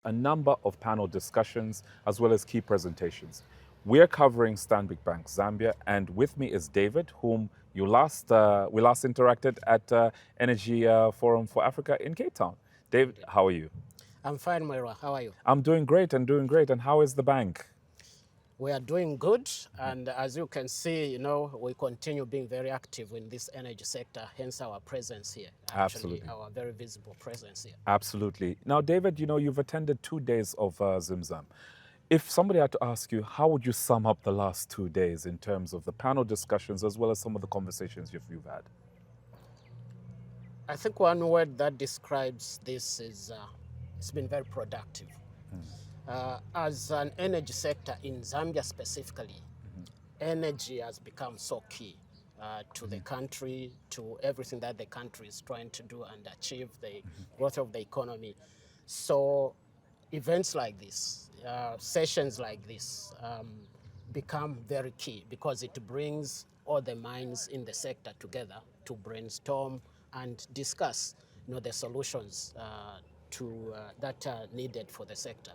a number of panel discussions as well as key presentations. We're covering Stanbic Bank Zambia, and with me is David, whom we last interacted at Energy Forum for Africa in Cape Town. David, how are you? I'm fine, Moira. How are you? I'm doing great and doing great. And how is the bank? We are doing good, and as you can see, we continue being very active in this energy sector, hence our presence here, Absolutely. our very visible presence here. Absolutely. Now, David, you've attended 2 days of Zim-Zam. If somebody had to ask you, how would you sum up the last 2 days in terms of the panel discussions as well as some of the conversations you've had? I think one word that describes this is it's been very productive. As an energy sector in Zambia specifically, energy has become so key to the country, to everything that the country is trying to do and achieve the growth of the economy. So events like this, sessions like this become very key because it brings all the minds in the sector together to brainstorm and discuss the solutions that are needed for the sector.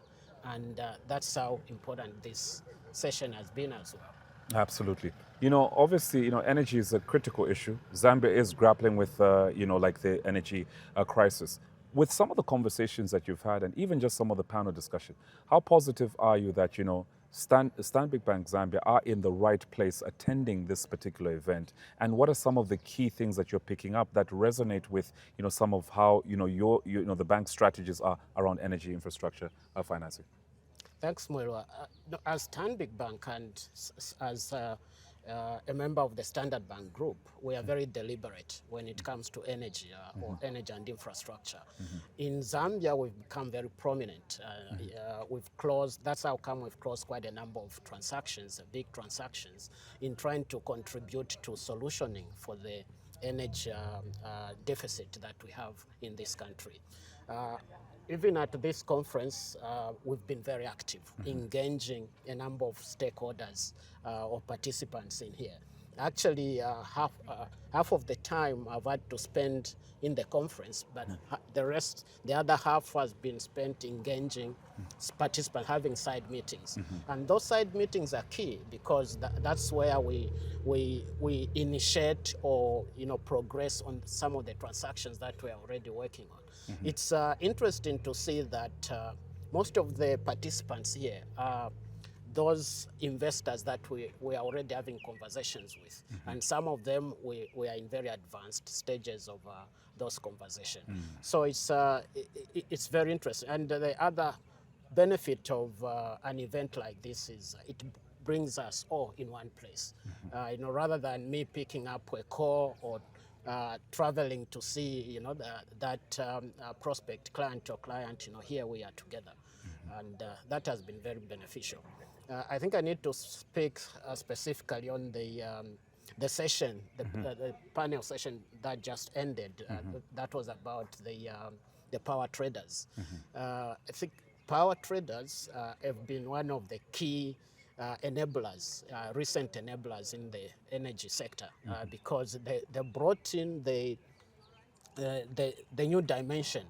And that's how important this session has been as well. Absolutely. Obviously, energy is a critical issue. Zambia is grappling with, like the energy crisis. With some of the conversations that you've had and even just some of the panel discussion, how positive are you that, Stanbic Bank Zambia are in the right place attending this particular event? And what are some of the key things that you're picking up that resonate with, some of how, the bank's strategies are around energy infrastructure financing? Thanks, Moira. As Stanbic Bank and as a member of the Standard Bank Group, we are very deliberate when it comes to energy or energy and infrastructure. In Zambia, we've become very prominent. That's how come we've closed quite a number of transactions, big transactions, in trying to contribute to solutioning for the energy deficit that we have in this country. Even at this conference, we've been very active, engaging a number of stakeholders or participants in here. Actually, half of the time I've had to spend in the conference, but the other half has been spent engaging participants, having side meetings. And those side meetings are key because that's where we initiate or progress on some of the transactions that we're already working on. It's interesting to see that most of the participants here are those investors that we are already having conversations with. And some of them we are in very advanced stages of those conversations. So it's very interesting. And the other benefit of an event like this is it brings us all in one place. Rather than me picking up a call or traveling to see, that prospect client or client, here we are together. And that has been very beneficial. I think I need to speak specifically on the session, the panel session that just ended. That was about the power traders. I think power traders have been one of the key enablers, recent enablers in the energy sector, because they brought in the new dimension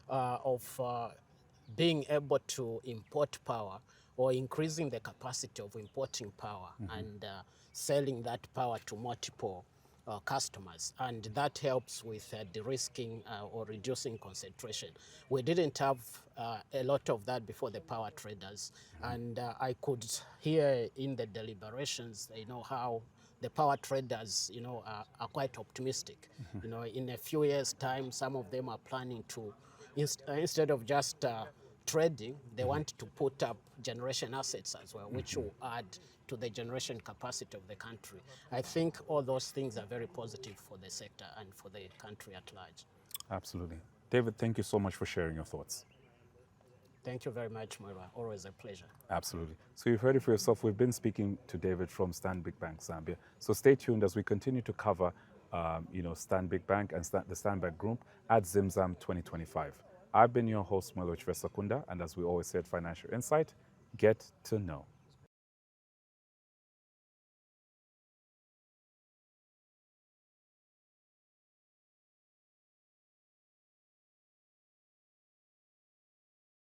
of being able to import power or increasing the capacity of importing power and selling that power to multiple customers, and that helps with de-risking or reducing concentration. We didn't have a lot of that before the power traders, and I could hear in the deliberations, how the power traders, are quite optimistic. In a few years' time, some of them are planning to, instead of just trading, they want to put up generation assets as well, which will add to the generation capacity of the country. I think all those things are very positive for the sector and for the country at large. Absolutely. David, thank you so much for sharing your thoughts. Thank you very much, Moira. Always a pleasure. Absolutely. So you've heard it for yourself. We've been speaking to David from Stanbic Bank Zambia. So stay tuned as we continue to cover, Stanbic Bank and the Stanbic Group at Zim-Zam 2025. I've been your host, Mwelo Chivesakunda, and as we always say at Financial Insight, get to know.